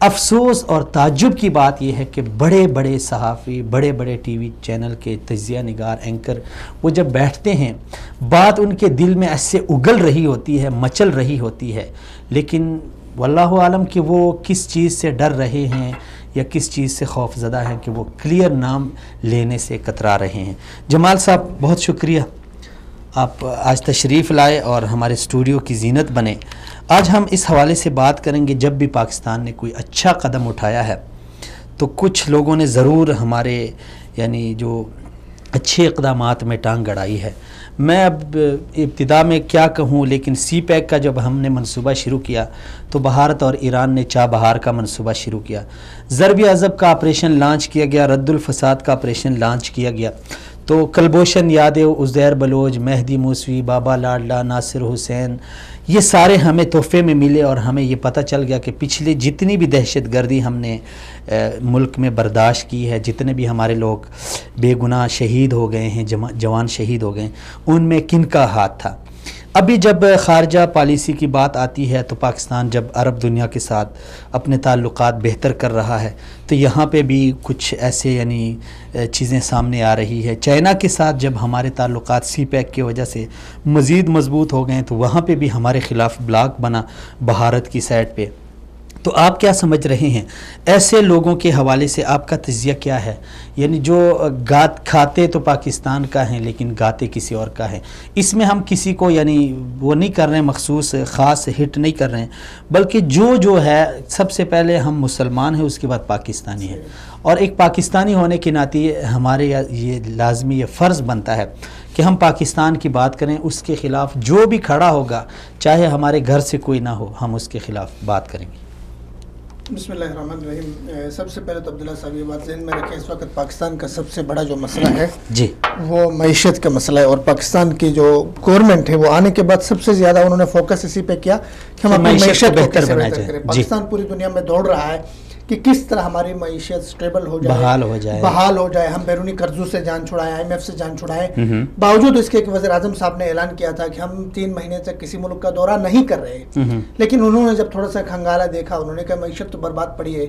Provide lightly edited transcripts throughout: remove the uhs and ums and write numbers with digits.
افسوس اور تعجب کی بات یہ ہے کہ بڑے بڑے صحافی، بڑے بڑے ٹی وی چینل کے تجزیہ نگار، اینکر، وہ جب بیٹھتے ہیں بات ان کے دل میں ایسے اگل رہی ہوتی ہے، مچل رہی ہوتی ہے، لیکن واللہ عالم کہ وہ کس چیز سے ڈر رہے ہیں یا کس چیز سے خوف زدہ ہیں کہ وہ کلیئر نام لینے سے کترا رہے ہیں۔ جمال صاحب بہت شکریہ، آپ آج تشریف لائے اور ہمارے اسٹوڈیو کی زینت بنے۔ آج ہم اس حوالے سے بات کریں گے، جب بھی پاکستان نے کوئی اچھا قدم اٹھایا ہے تو کچھ لوگوں نے ضرور ہمارے یعنی جو اچھے اقدامات میں ٹانگ گڑائی ہے۔ میں اب ابتدا میں کیا کہوں، لیکن سی پیک کا جب ہم نے منصوبہ شروع کیا تو بھارت اور ایران نے چابہار کا منصوبہ شروع کیا، ضرب عضب کا آپریشن لانچ کیا گیا، رد الفساد کا آپریشن لانچ کیا گیا، تو کلبھوشن یادو، عزیر بلوچ، مہدی موسوی، بابا لاڈلا، ناصر حسین، یہ سارے ہمیں تحفے میں ملے اور ہمیں یہ پتہ چل گیا کہ پچھلے جتنی بھی دہشت گردی ہم نے ملک میں برداشت کی ہے، جتنے بھی ہمارے لوگ بے گناہ شہید ہو گئے ہیں، جوان شہید ہو گئے ہیں، ان میں کن کا ہاتھ تھا۔ ابھی جب خارجہ پالیسی کی بات آتی ہے تو پاکستان جب عرب دنیا کے ساتھ اپنے تعلقات بہتر کر رہا ہے تو یہاں پہ بھی کچھ ایسے یعنی چیزیں سامنے آ رہی ہے۔ چائنا کے ساتھ جب ہمارے تعلقات سی پیک کی وجہ سے مزید مضبوط ہو گئے تو وہاں پہ بھی ہمارے خلاف بلاک بنا بھارت کی سائڈ پہ۔ تو آپ کیا سمجھ رہے ہیں ایسے لوگوں کے حوالے سے، آپ کا تجزیہ کیا ہے؟ یعنی جو کھاتے تو پاکستان کا ہیں لیکن گاتے کسی اور کا ہے۔ اس میں ہم کسی کو یعنی وہ نہیں کر رہے ہیں، مخصوص خاص ہٹ نہیں کر رہے ہیں، بلکہ جو ہے سب سے پہلے ہم مسلمان ہیں، اس کے بعد پاکستانی ہیں، اور ایک پاکستانی ہونے کے ناطے ہمارے یہ لازمی یہ فرض بنتا ہے کہ ہم پاکستان کی بات کریں، اس کے خلاف جو بھی کھڑا ہوگا چاہے ہمارے گھر سے کوئی نہ ہو، ہم اس کے خلاف بات کریں گے۔ بسم اللہ الرحمن الرحیم۔ سب سے پہلے تو عبداللہ صاحب یہ بات ذہن میں رکھیں، اس وقت پاکستان کا سب سے بڑا جو مسئلہ ہے جی وہ معیشت کا مسئلہ ہے، اور پاکستان کی جو گورنمنٹ ہے وہ آنے کے بعد سب سے زیادہ انہوں نے فوکس اسی پہ کیا کہ ہم اپنی معیشت کو بہتر کریں۔ پاکستان پوری دنیا میں دوڑ رہا ہے کہ کس طرح ہماری معیشت سٹیبل ہو جائے، بحال ہو جائے، ہم بیرونی قرضوں سے جان چھڑائیں، IMF سے جان چھڑائیں۔ باوجود اس کے کہ وزیر اعظم صاحب نے اعلان کیا تھا کہ ہم 3 مہینے تک کسی ملک کا دورہ نہیں کر رہے، لیکن انہوں نے جب تھوڑا سا کھنگالا دیکھا، انہوں نے کہا معیشت تو برباد پڑی ہے،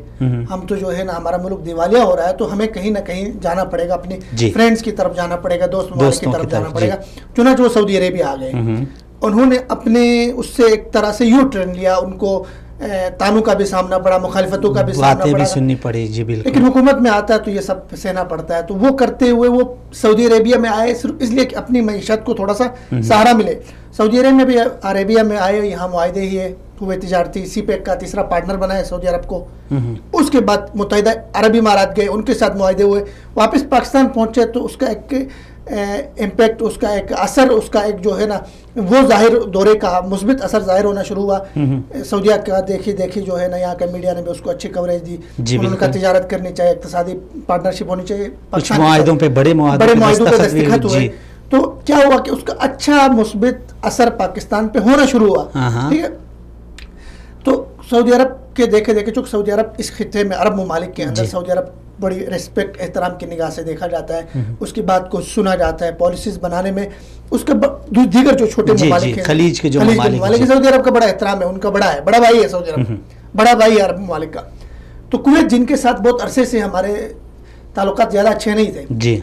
ہم تو جو ہے نا ہمارا ملک دیوالیہ ہو رہا ہے، تو ہمیں کہیں نہ کہیں جانا پڑے گا، اپنی فرینڈز کی طرف جانا پڑے گا، دوست ممالک کی طرف جانا پڑے گا۔ چنانچہ وہ سعودی عربیہ آ گئے، انہوں نے اپنے اس سے ایک طرح سے یو ٹرن لیا، ان کو تانوں کا بھی سامنا پڑا، مخالفتوں کا بھی سامنا پڑا، سننی پڑی، جی بالکل، لیکن حکومت میں آتا ہے تو یہ سب سہنا پڑتا ہے۔ تو وہ کرتے ہوئے وہ سعودی عربیہ میں آئے صرف اس لیے کہ اپنی معیشت کو تھوڑا سا سہارا ملے۔ سعودی عربیہ میں آئے، یہاں معاہدے ہی ہوئے تجارتی، سی پیک کا تیسرا پارٹنر بنایا سعودی عرب کو۔ اس کے بعد متحدہ عرب امارات گئے، ان کے ساتھ معاہدے ہوئے، واپس پاکستان پہنچے تو اس کا ایک امپیکٹ، اس کا ایک اثر، اس کا ایک جو ہے نا وہ ظاہر دورے کا مثبت اثر ظاہر ہونا شروع ہوا۔ سعودیہ کا دیکھی جو ہے نا یہاں کا میڈیا نے بھی اس کو اچھی کوریج دی، انہوں نے کہا تجارت کرنی چاہیے، اقتصادی پارٹنرشپ ہونی چاہیے، معاہدوں پہ بڑے معاہدوں پہ دستخط ہوئے۔ تو کیا ہوا کہ اس کا اچھا مثبت اثر پاکستان پہ ہونا شروع ہوا، ٹھیک ہے۔ تو سعودی عرب کے دیکھے چونکہ سعودی عرب اس خطے میں عرب ممالک کے اندر سعودی عرب بڑی ریسپیکٹ احترام کی نگاہ سے دیکھا جاتا ہے، اس کی بات کو سنا جاتا ہے، پالیسیز بنانے میں اس کا دیگر جو چھوٹے ممالک ہیں، خلیج کے جو ممالک، سعودی عرب کا بڑا احترام ہے، ان کا بڑا ہے، بڑا بھائی ہے سعودی عرب، بڑا بھائی ہے عرب ممالک کا۔ تو کویت جن کے ساتھ بہت عرصے سے ہمارے تعلقات زیادہ اچھے نہیں تھے، جی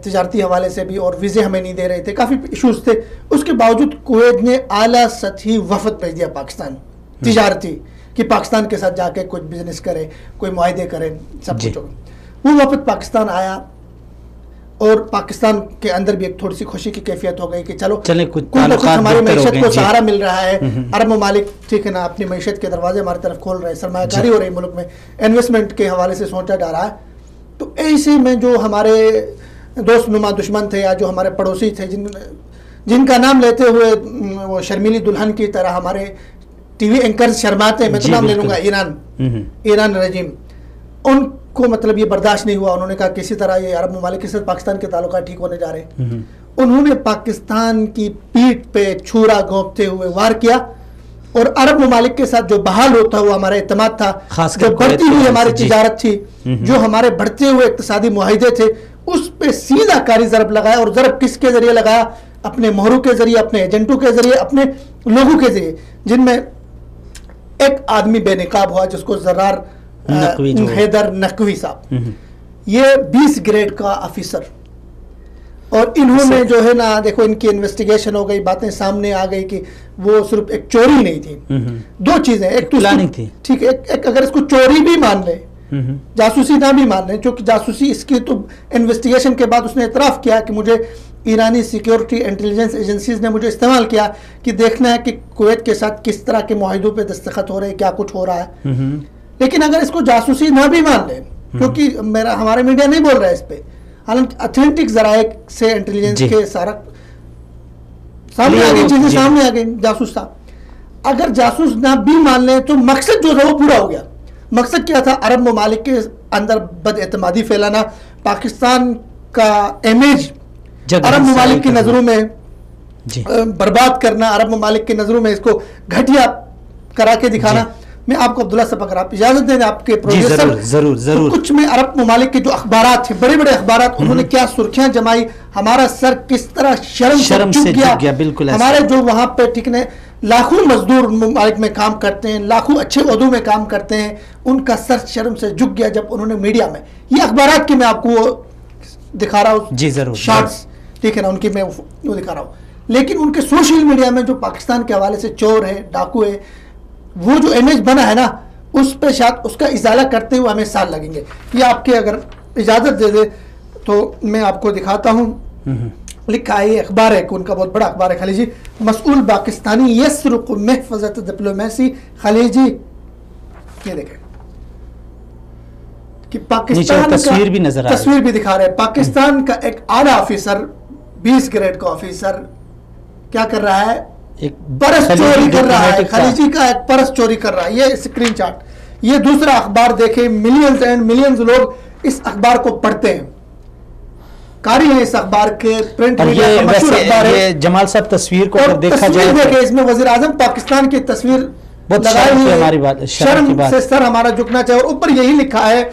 تجارتی حوالے سے بھی، اور ویزے ہمیں نہیں دے رہے تھے، کافی ایشوز تھے، اس کے باوجود کویت نے اعلیٰ سطحی وفد بھیج دیا پاکستان تجارتی، کہ پاکستان کے ساتھ جا کے کچھ بزنس کرے، کوئی معاہدے کرے، سب کچھ ہوگا۔ وہ وفد پاکستان آیا اور پاکستان کے اندر بھی ایک تھوڑی سی خوشی کی کیفیت ہو گئی کہ چلو کچھ ہماری معیشت کو سہارا مل رہا ہے، عرب ممالک ٹھیک ہے نا اپنی معیشت کے دروازے ہماری طرف کھول رہے ہیں، سرمایہ کاری ہو رہی ہے ملک میں، انویسٹمنٹ کے حوالے سے سوچا جا رہا ہے۔ تو ایسے میں جو ہمارے دوست نما دشمن تھے یا جو ہمارے پڑوسی تھے جن کا نام لیتے ہوئے وہ شرمیلی دلہن کی طرح ہمارے ٹی وی اینکرز شرماتے ہیں، میں تو نام لے لوں گا، ایران رجیم، ان کو مطلب یہ برداشت نہیں ہوا، انہوں نے کہا کسی طرح یہ عرب ممالک کے ساتھ پاکستان کے تعلقات ٹھیک ہونے جا رہے ہیں۔ انہوں نے پاکستان کی پیٹھ پہ چھرا گھونپتے ہوئے وار کیا، اور عرب ممالک کے ساتھ جو بحال ہوتا ہوا ہمارا اعتماد تھا، جو بڑھتی ہوئی ہماری تجارت تھی، جو ہمارے بڑھتے ہوئے اقتصادی معاہدے تھے، اس پہ سیدھا کاری ضرب لگایا، اور ضرب کس کے ذریعے لگایا؟ اپنے مہروں کے ذریعے، اپنے ایجنٹوں کے ذریعے، اپنے لوگوں کے ذریعے، جن میں ایک آدمی بے نقاب ہوا جس کو زرار حیدر نقوی صاحب، یہ 20 گریڈ کا آفیسر، اور انہوں نے جو ہے نا دیکھو ان کی انویسٹیگیشن ہو گئی، باتیں سامنے آ گئی کہ وہ صرف ایک چوری نہیں تھی، دو چیزیں، ایک تو پلاننگ تھی، ٹھیک ہے، ایک اگر اس کو چوری بھی مان لے، جاسوسی نہ بھی مان لیں، چونکہ جاسوسی اس کی تو انویسٹیگیشن کے بعد اس نے اعتراف کیا کہ مجھے ایرانی سیکیورٹی انٹیلیجنس ایجنسیز نے مجھے استعمال کیا کہ دیکھنا ہے کہ کویت کے ساتھ کس طرح کے معاہدوں پہ دستخط ہو رہے ہیں، کیا کچھ ہو رہا ہے. لیکن اگر اس کو جاسوسی نہ بھی مان لیں، کیونکہ ہمارے میڈیا نہیں بول رہا ہے اس پہ، حالانکہ اتھینٹک ذرائع سے انٹیلیجنس کے سارا سامنے آ گئی، چیزیں سامنے آ گئی، جاسوس تھا. اگر جاسوس نہ بھی مان لیں تو مقصد جو تھا وہ پورا ہو گیا. مقصد کیا تھا؟ عرب ممالک کے اندر بد اعتمادی پھیلانا، پاکستان کا امیج عرب ممالک کی نظروں میں برباد کرنا، عرب ممالک کی نظروں میں اس کو گھٹیا کرا کے دکھانا. میں آپ کو عبداللہ صاحب اگر آپ اجازت دیں آپ کے پروڈیوسر، ضرور کچھ میں عرب ممالک کے جو اخبارات تھے، بڑے بڑے اخبارات، انہوں نے کیا سرخیاں جمائی، ہمارا سر کس طرح شرم سے جھک گیا. ہمارے جو وہاں پہ ٹھیک نے لاکھوں مزدور ممالک میں کام کرتے ہیں، لاکھوں اچھے عہدوں میں کام کرتے ہیں، ان کا سر شرم سے جھک گیا جب انہوں نے میڈیا میں یہ اخبارات کی میں آپ کو دکھا رہا ہوں شارٹس، ٹھیک ہے نا، ان کی میں وہ دکھا رہا ہوں. لیکن ان کے سوشل میڈیا میں جو پاکستان کے حوالے سے چور ہے، ڈاکو ہے، وہ جو امیج بنا ہے نا، اس پہ شاید اس کا ازالہ کرتے ہوئے ہمیں سال لگیں گے. یہ آپ کے اگر اجازت دے دے تو میں آپ کو دکھاتا ہوں. لکھا ہے، یہ اخبار ہے کہ ان کا بہت بڑا اخبار ہے خلیجی، مسئول پاکستانی یسرق محفظت ڈپلومیسی خلیجی. یہ دیکھیں کہ پاکستان کا تصویر بھی دکھا رہے ہیں. پاکستان کا ایک اعلیٰ آفیسر، 20 گریڈ کا آفیسر کیا کر رہا ہے؟ پرس چوری کر رہا ہے، خلیجی کا ایک پرس چوری کر رہا ہے. یہ اسکرین شاٹ، یہ دوسرا اخبار دیکھیں، ملینز اینڈ ملینز لوگ اس اخبار کو پڑھتے ہیں، قاری ہیں اس اخبار کے، پرنٹ میڈیا کا مشہور اخبار ہے. جمال صاحب تصویر کو اگر دیکھا جائے، دیکھیں اس میں وزیر اعظم پاکستان کی تصویر لگائی ہوئی ہے، شرم سے سر ہمارا جھکنا چاہیے. اور اوپر یہی لکھا ہے،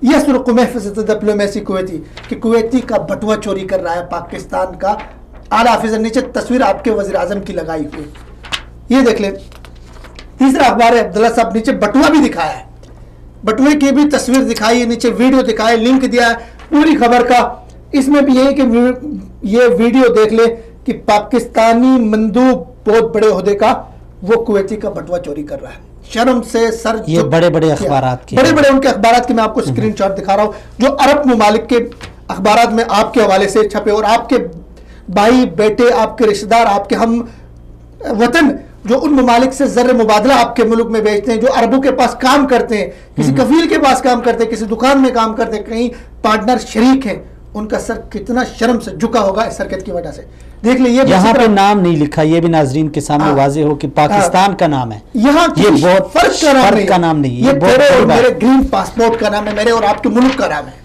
یسرق محفظت ڈپلومیسی کویتی، کہ کویتی کا بٹوا چوری کر رہا ہے پاکستان کا اعلیٰ آفیسر. نیچے تصویر آپ کے وزیر اعظم کی لگائی ہوئی، یہ دیکھ لیں. تیسرا اخبار ہے عبداللہ صاحب، نیچے بٹوا بھی دکھایا ہے، بٹوے کی بھی تصویر دکھائی ہے، نیچے ویڈیو دکھائے، لنک دیا ہے پوری خبر کا. اس میں بھی یہی کہ یہ ویڈیو دیکھ لے کہ پاکستانی مندوب بہت بڑے عہدے کا وہ کویتی کا بٹوا چوری کر رہا ہے. شرم سے سر، یہ بڑے بڑے اخبارات کی، بڑے بڑے ان کے اخبارات کی میں آپ کو اسکرین شاٹ دکھا رہا ہوں، جو عرب ممالک کے اخبارات میں آپ کے حوالے سے چھپے، اور آپ کے بھائی بیٹے، آپ کے رشتہ دار، آپ کے ہم وطن جو ان ممالک سے زر مبادلہ آپ کے ملک میں بیچتے ہیں، جو عربوں کے پاس کام کرتے ہیں، کسی کفیل کے پاس کام کرتے ہیں، کسی دکان میں کام کرتے ہیں، کہیں پارٹنر شریک ہیں، ان کا سر کتنا شرم سے جھکا ہوگا اس حرکت کی وجہ سے. دیکھ لیں، یہاں پہ نام نہیں لکھا، یہ بھی ناظرین کے سامنے واضح ہو کہ پاکستان کا نام ہے، یہاں یہ بہت فرق کا نام نہیں، یہ میرے اور میرے گرین پاسپورٹ کا نام ہے، میرے اور آپ کے ملک کا نام ہے،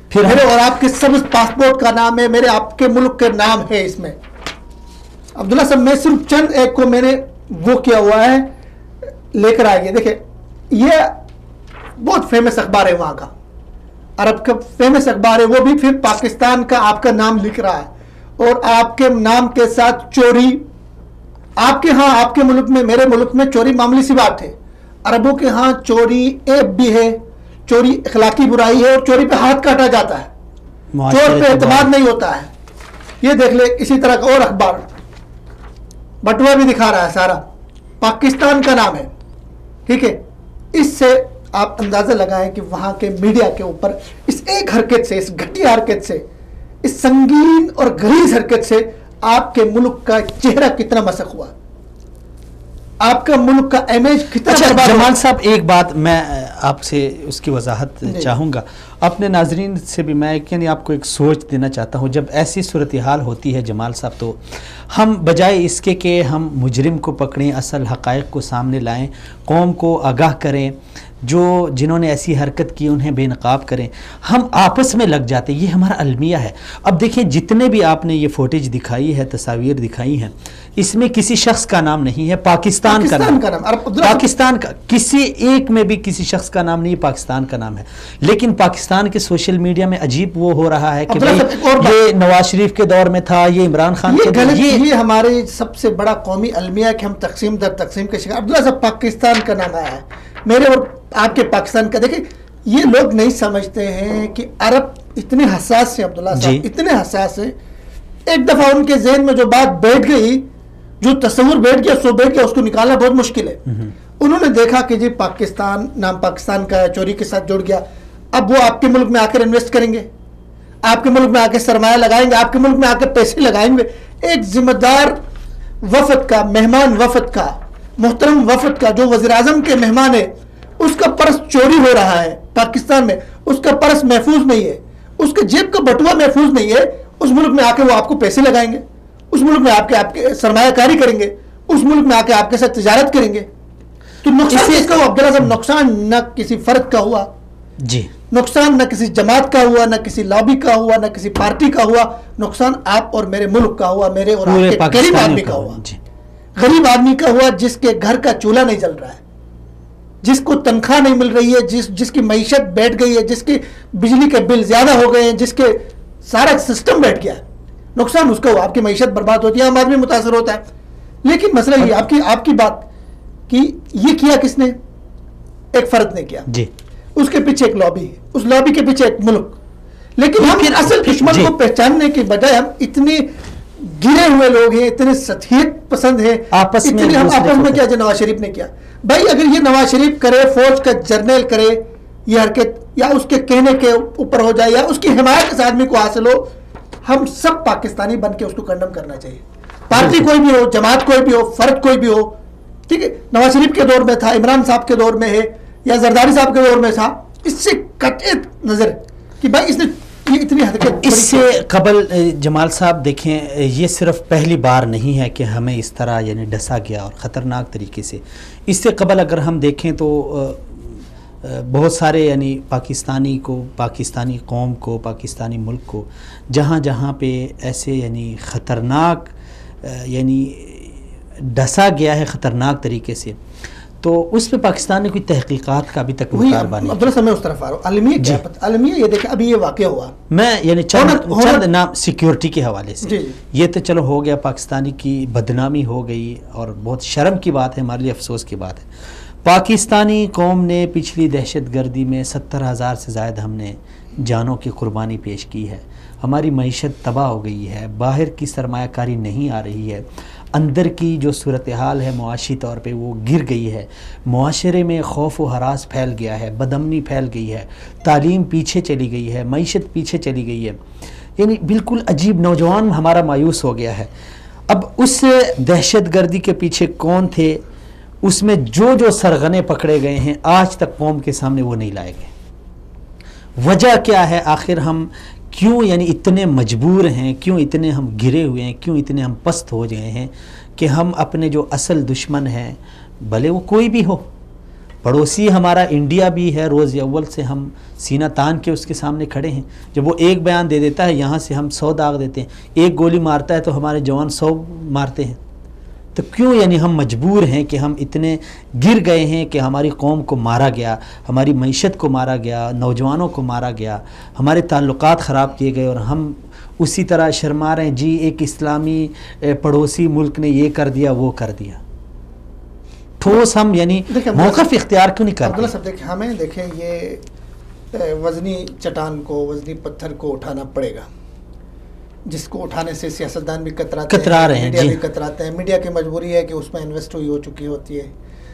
پھر میرے اور آپ کے سبز پاسپورٹ کا نام ہے، میرے آپ کے ملک کے نام ہے اس میں. عبداللہ صاحب میں صرف چند ایک کو میں نے وہ کیا ہوا ہے لے کر آئیے. دیکھیں یہ بہت فیمس اخبار ہے وہاں کا، عرب کا فیمس اخبار ہے، وہ بھی پھر پاکستان کا آپ کا نام لکھ رہا ہے، اور آپ کے نام کے ساتھ چوری. آپ کے ہاں، آپ کے ملک میں، میرے ملک میں چوری معمولی سی بات ہے، عربوں کے ہاں چوری عیب بھی ہے، چوری اخلاقی برائی ہے، اور چوری پہ ہاتھ کاٹا جاتا ہے، چور پہ اعتماد نہیں ہوتا ہے. یہ دیکھ لیں اسی طرح کا اور اخبار، بٹوا بھی دکھا رہا ہے، سارا پاکستان کا نام ہے، ٹھیک ہے. اس سے آپ اندازہ لگائیں کہ وہاں کے میڈیا کے اوپر اس ایک حرکت سے، اس گھٹیا حرکت سے، اس سنگین اور غلیظ حرکت سے آپ کے ملک کا چہرہ کتنا مسخ ہوا، آپ کا ملک کا امیج کتنا. اچھا جمال صاحب، ایک بات میں آپ سے اس کی وضاحت چاہوں گا، اپنے ناظرین سے بھی میں یعنی آپ کو ایک سوچ دینا چاہتا ہوں. جب ایسی صورتحال ہوتی ہے جمال صاحب، تو ہم بجائے اس کے کہ ہم مجرم کو پکڑیں، اصل حقائق کو سامنے لائیں، قوم کو آگاہ کریں، جنہوں نے ایسی حرکت کی انہیں بے نقاب کریں. ہم آپس میں لگ جاتے ہیں, یہ ہمارا المیہ ہے. اب دیکھیں جتنے بھی آپ نے یہ فوٹیج دکھائی ہے, تصاویر دکھائی ہیں, اس میں کسی شخص کا نام نہیں ہے, پاکستان کا نام, پاکستان کا, کسی ایک میں بھی کسی شخص کا نام نہیں, پاکستان کا نام ہے. لیکن پاکستان کے سوشل میڈیا میں عجیب وہ ہو رہا ہے کہ یہ نواز شریف کے دور میں تھا, یہ عمران خان کے دور. یہ ہمارے سب سے بڑا قومی المیہ ہے کہ ہم تقسیم در تقسیم کے شکار. عبداللہ صاحب پاکستان کا نام آیا ہے, میرے اور آپ کے پاکستان کا. دیکھیں یہ لوگ نہیں سمجھتے ہیں کہ عرب اتنے حساس ہیں, عبداللہ صاحب اتنے حساس ہیں. ایک دفعہ ان کے ذہن میں جو بات بیٹھ گئی, جو تصور بیٹھ گیا, سو بیٹھ گیا, اس کو نکالنا بہت مشکل ہے. انہوں نے دیکھا کہ جی پاکستان نام پاکستان کا چوری کے ساتھ جڑ گیا, اب وہ آپ کے ملک میں آ کر انویسٹ کریں گے, آپ کے ملک میں آ کے سرمایہ لگائیں گے, آپ کے ملک میں آ کے پیسے لگائیں گے. ایک ذمہ دار وفد کا, مہمان وفد کا, محترم وفد کا, جو وزیر اعظم کے مہمان ہے, اس کا پرس چوری ہو رہا ہے پاکستان میں, اس کا پرس محفوظ نہیں ہے, اس کے جیب کا بٹوا محفوظ نہیں ہے. اس ملک میں آ کے وہ آپ کو پیسے لگائیں گے, اس ملک میں آپ کے سرمایہ کاری کریں گے, اس ملک میں آ کے آپ کے ساتھ تجارت کریں گے. تو نقصان کس کا ہوا عبداللہ صاحب؟ نقصان نہ کسی فرد کا ہوا, جی, نقصان نہ کسی جماعت کا ہوا, نہ کسی لابی کا ہوا, نہ کسی پارٹی کا ہوا. نقصان آپ اور میرے ملک کا ہوا, میرے اور آپ کے غریب آدمی کا ہوا. غریب آدمی کا ہوا جس کے گھر کا چولہا نہیں جل رہا ہے, جس کو تنخواہ نہیں مل رہی ہے, جس کی معیشت بیٹھ گئی ہے, جس کی بجلی کے بل زیادہ ہو گئے ہیں, جس کے سارا سسٹم بیٹھ گیا ہے. نقصان اس کا ہوا, آپ کی معیشت برباد ہوتی ہے, عام آدمی متاثر ہوتا ہے. لیکن مسئلہ یہ آپ کی بات کہ یہ کیا کس نے؟ ایک فرد نے کیا, جی, اس کے پیچھے ایک لابی ہے, اس لابی کے پیچھے ایک ملک. لیکن ہم اصل دشمن کو پہچاننے کے بجائے ہم اتنے گرے ہوئے لوگ ہیں, اتنے سطحیت پسند ہیں, آپس میں کیا جو نواز شریف نے کیا. بھائی اگر یہ نواز شریف کرے, فوج کا جرنیل کرے یہ حرکت, یا اس کے کہنے کے اوپر ہو جائے, یا اس کی حمایت اس آدمی کو حاصل ہو, ہم سب پاکستانی بن کے اس کو کنڈم کرنا چاہیے. پارٹی کوئی بھی ہو, جماعت کوئی بھی ہو, فرد کوئی بھی ہو, ٹھیک ہے. نواز شریف کے دور میں تھا, عمران صاحب کے دور میں ہے, یا زرداری صاحب کے دور میں تھا. اس سے قطع نظر کہ بھائی اس نے یہ اتنی حرکت. اس سے قبل جمال صاحب دیکھیں, یہ صرف پہلی بار نہیں ہے کہ ہمیں اس طرح یعنی ڈسا گیا اور خطرناک طریقے سے. اس سے قبل اگر ہم دیکھیں تو بہت سارے یعنی پاکستانی کو, پاکستانی قوم کو, پاکستانی ملک کو جہاں جہاں پہ ایسے یعنی خطرناک یعنی ڈسا گیا ہے خطرناک طریقے سے, تو اس پہ پاکستان نے کوئی تحقیقات کا ابھی تک کارروائی. عبداللہ صاحب میں اس طرف آ رہا ہوں. المیہ کیا پتہ, المیہ یہ دیکھیں ابھی یہ واقعہ ہوا, میں یعنی چند نام سیکیورٹی کے حوالے سے, یہ تو چلو ہو گیا, پاکستانی کی بدنامی ہو گئی اور بہت شرم کی بات ہے, ہمارے لیے افسوس کی بات ہے. پاکستانی قوم نے پچھلی دہشت گردی میں 70,000 سے زائد ہم نے جانوں کی قربانی پیش کی ہے. ہماری معیشت تباہ ہو گئی ہے, باہر کی سرمایہ کاری نہیں آ رہی ہے, اندر کی جو صورتحال ہے معاشی طور پہ وہ گر گئی ہے, معاشرے میں خوف و ہراس پھیل گیا ہے, بدامنی پھیل گئی ہے, تعلیم پیچھے چلی گئی ہے, معیشت پیچھے چلی گئی ہے, یعنی بالکل عجیب. نوجوان ہمارا مایوس ہو گیا ہے. اب اس دہشت گردی کے پیچھے کون تھے, اس میں جو سرغنے پکڑے گئے ہیں آج تک قوم کے سامنے وہ نہیں لائے گئے. وجہ کیا ہے آخر, ہم کیوں یعنی اتنے مجبور ہیں, کیوں اتنے ہم گرے ہوئے ہیں, کیوں اتنے ہم پست ہو گئے ہیں کہ ہم اپنے جو اصل دشمن ہیں, بھلے وہ کوئی بھی ہو, پڑوسی ہمارا انڈیا بھی ہے, روز اول سے ہم سینہ تان کے اس کے سامنے کھڑے ہیں. جب وہ ایک بیان دے دیتا ہے یہاں سے ہم 100 داغ دیتے ہیں, ایک گولی مارتا ہے تو ہمارے جوان 100 مارتے ہیں. تو کیوں یعنی ہم مجبور ہیں کہ ہم اتنے گر گئے ہیں کہ ہماری قوم کو مارا گیا, ہماری معیشت کو مارا گیا, نوجوانوں کو مارا گیا, ہمارے تعلقات خراب کیے گئے, اور ہم اسی طرح شرما رہے ہیں جی ایک اسلامی پڑوسی ملک نے یہ کر دیا وہ کر دیا. ٹھوس ہم یعنی موقف اختیار کیوں نہیں کرتے؟ عبداللہ صاحب دیکھیں, ہمیں دیکھیں یہ وزنی چٹان کو, وزنی پتھر کو اٹھانا پڑے گا, جس کو اٹھانے سے سیاستدان بھی کترا رہے ہیں, میڈیا بھی کتراتے ہیں. میڈیا کی مجبوری ہے کہ اس میں انویسٹ ہوئی ہو چکی ہوتی ہے.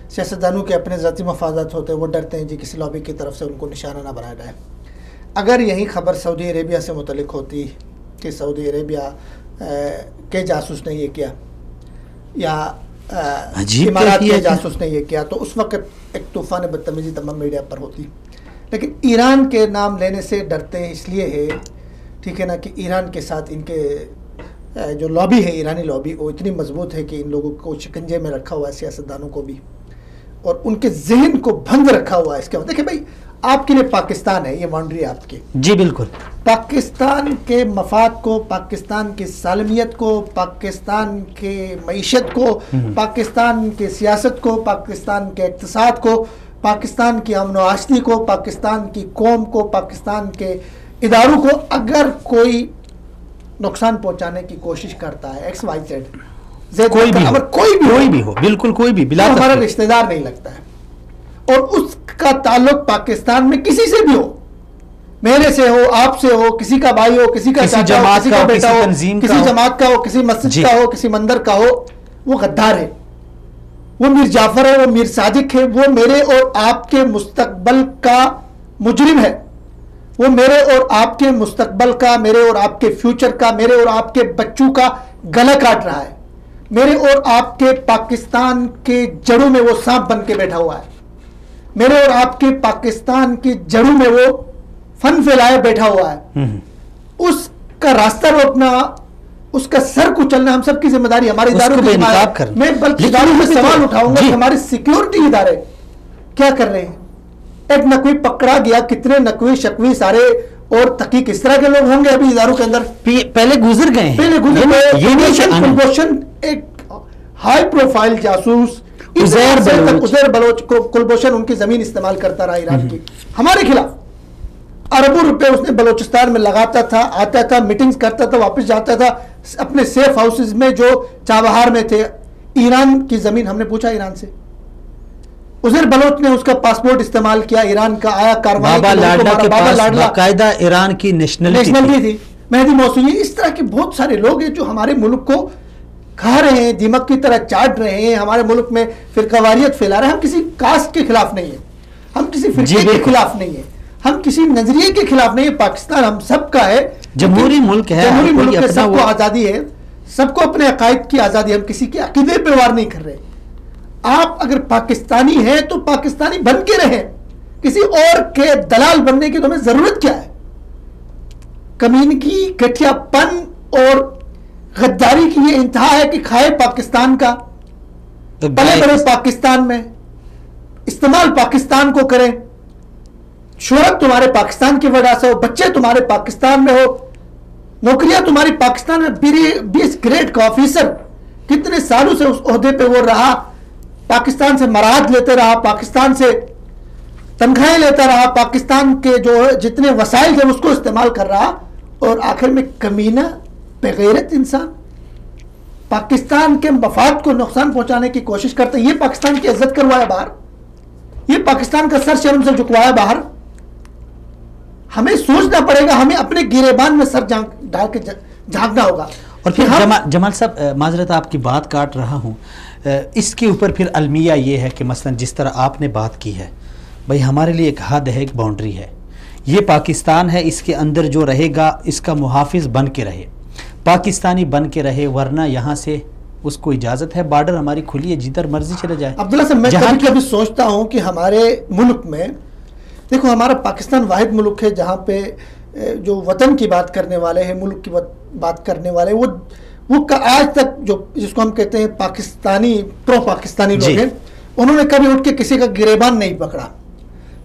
سیاستدانوں کے اپنے ذاتی مفادات ہوتے ہیں, وہ ڈرتے ہیں جی کسی لابی کی طرف سے ان کو نشانہ نہ بنایا جائے. اگر یہی خبر سعودی عربیہ سے متعلق ہوتی کہ سعودی عربیہ کے جاسوس نے یہ کیا یا امارات کے جاسوس نے یہ کیا, تو اس وقت ایک طوفان بدتمیزی تمام میڈیا پر ہوتی. لیکن ایران کے نام لینے سے ڈرتے اس لیے ہے, ٹھیک ہے نا, کہ ایران کے ساتھ ان کے جو لابی ہے, ایرانی لابی, وہ اتنی مضبوط ہے کہ ان لوگوں کو شکنجے میں رکھا ہوا ہے, سیاستدانوں کو بھی, اور ان کے ذہن کو بند رکھا ہوا ہے. اس کے بعد دیکھیں بھائی آپ کے لیے پاکستان ہے, یہ باؤنڈری ہے آپ کی. جی بالکل. پاکستان کے مفاد کو, پاکستان کی سالمیت کو, پاکستان کے معیشت کو, پاکستان کے سیاست کو, پاکستان کے اقتصاد کو, پاکستان کی امن و آشتی کو, پاکستان کی قوم کو, پاکستان کے اداروں کو اگر کوئی نقصان پہنچانے کی کوشش کرتا ہے ایکس وائی زیڈ, کوئی بھی ہو, بالکل کوئی بھی, بلا ہمارا رشتہ دار نہیں لگتا ہے. اور اس کا تعلق پاکستان میں کسی سے بھی ہو, میرے سے ہو, آپ سے ہو, کسی کا بھائی ہو, کسی کا چاچا ہو, کسی کا بیٹا ہو, کسی جماعت کا ہو, کسی مسجد کا ہو, کسی مندر کا ہو, وہ غدار ہے, وہ میر جعفر ہے, وہ میر صادق ہے, وہ میرے اور آپ کے مستقبل کا مجرم ہے, وہ میرے اور آپ کے مستقبل کا, میرے اور آپ کے فیوچر کا, میرے اور آپ کے بچوں کا گلا کاٹ رہا ہے, میرے اور آپ کے پاکستان کے جڑوں میں وہ سانپ بن کے بیٹھا ہوا ہے, میرے اور آپ کے پاکستان کی جڑوں میں وہ فن پھیلائے بیٹھا ہوا ہے. اس کا راستہ روکنا, اس کا سر کچلنا ہم سب کی ذمہ داری, ہمارے اداروں کی ذمہ داری. میں بلکہ اداروں میں سوال اٹھاؤں گا کہ ہمارے سیکیورٹی ادارے کیا کر رہے ہیں. ایک نقوی پکڑا گیا, کتنے نقوی شکوی سارے اور تحقیق اس طرح کے لوگ ہوں گے ابھی اداروں کے اندر, پہلے گزر گئے, ایک ہائی پروفائل جاسوس عزیر بلوچ کو کلبھوشن ان کی زمین استعمال کرتا رہا ایران کی ہمارے خلاف, اربوں روپے اس نے بلوچستان میں لگاتا تھا, آتا تھا, میٹنگز کرتا تھا, واپس جاتا تھا اپنے سیف ہاؤسز میں جو چابہار میں تھے. ایران کی زمین, ہم نے پوچھا ایران سے, عزیر بلوچ نے اس کا پاسپورٹ استعمال کیا, ایران کا آیا, کاروائی بابا لاڈلا کے پاس باقاعدہ ایران کی نیشنلٹی تھی, مہدی موصوی, اس طرح کے بہت سارے لوگ ہیں جو ہمارے ملک کو کھا رہے ہیں, دیمک کی طرح چاٹ رہے ہیں, ہمارے ملک میں فرقواریت پھیلا رہے ہیں. ہم کسی کاسٹ کے خلاف نہیں ہیں, ہم کسی فرقے کے خلاف نہیں ہیں, ہم کسی نظریے کے خلاف نہیں ہیں. پاکستان ہم سب کا ہے, جمہوری ملک ہے, جمہوری ملک ہے, سب کو آزادی ہے, سب کو اپنے عقائد کی آزادی, ہم کسی کے عقیدے پہ وار نہیں کر رہے. آپ اگر پاکستانی ہیں تو پاکستانی بن کے رہیں, کسی اور کے دلال بننے کی تمہیں ضرورت کیا ہے. کمینگی, گٹھیا پن اور غداری کی یہ انتہا ہے کہ کھائے پاکستان کا, پلے بڑے پاکستان میں, استعمال پاکستان کو کریں, شہرت تمہارے پاکستان کی وجہ سے ہو, بچے تمہارے پاکستان میں ہو, نوکریاں تمہاری پاکستان میں. 20 گریڈ کا آفیسر کتنے سالوں سے اس عہدے پہ وہ رہا, پاکستان سے مراحت لیتے رہا, پاکستان سے تنخواہیں لیتا رہا, پاکستان کے جو جتنے وسائل تھے اس کو استعمال کر رہا, اور آخر میں کمینہ بغیرت انسان پاکستان کے مفاد کو نقصان پہنچانے کی کوشش کرتا ہے. یہ پاکستان کی عزت کروایا باہر, یہ پاکستان کا سر شرم سے جھکوایا باہر. ہمیں سوچنا پڑے گا, ہمیں اپنے گریبان میں سر ڈال کے جھانکنا ہوگا. اور پھر جمال صاحب, معذرت آپ کی بات کاٹ رہا ہوں, اس کے اوپر پھر المیہ یہ ہے کہ مثلا جس طرح آپ نے بات کی ہے, بھئی ہمارے لیے ایک حد ہے, ایک باؤنڈری ہے, یہ پاکستان ہے, اس کے اندر جو رہے گا اس کا محافظ بن کے رہے, پاکستانی بن کے رہے, ورنہ یہاں سے اس کو اجازت ہے, بارڈر ہماری کھلی ہے, جدھر مرضی چلے جائے. عبداللہ صاحب, میں کبھی سوچتا ہوں کہ ہمارے ملک میں, دیکھو ہمارا پاکستان واحد ملک ہے جہاں پہ جو وطن کی بات کرنے والے ہیں, ملک کی بات کرنے والے, وہ آج تک جو جس کو ہم کہتے ہیں پاکستانی پرو پاکستانی لوگ ہیں, انہوں نے کبھی اٹھ کے کسی کا گریبان نہیں پکڑا,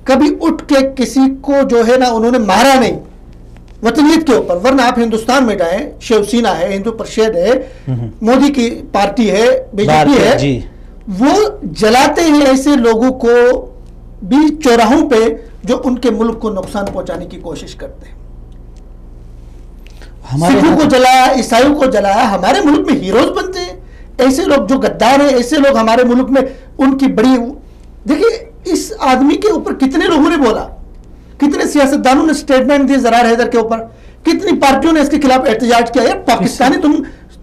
کبھی اٹھ کے کسی کو جو ہے نا انہوں نے مارا نہیں وطنیت کے اوپر. ورنہ آپ ہندوستان میں جائیں, شیو سینا ہے, ہندو پرشید ہے, مودی کی پارٹی ہے, بی جے پی ہے, وہ جلاتے ہیں ایسے لوگوں کو بھی چوراہوں پہ جو ان کے ملک کو نقصان پہنچانے کی کوشش کرتے ہیں. سکھوں کو جلایا, عیسائیوں کو جلایا, ہمارے ملک میں ہیروز بنتے ہیں ایسے لوگ جو غدار ہیں, ایسے لوگ ہمارے ملک میں ان کی بڑی. دیکھیے اس آدمی کے اوپر کتنے لوگوں نے بولا, کتنے سیاستدانوں نے سٹیٹمنٹ دی زرار حیدر کے اوپر, کتنی پارٹیوں نے اس کے خلاف احتجاج کیا. یار پاکستانی,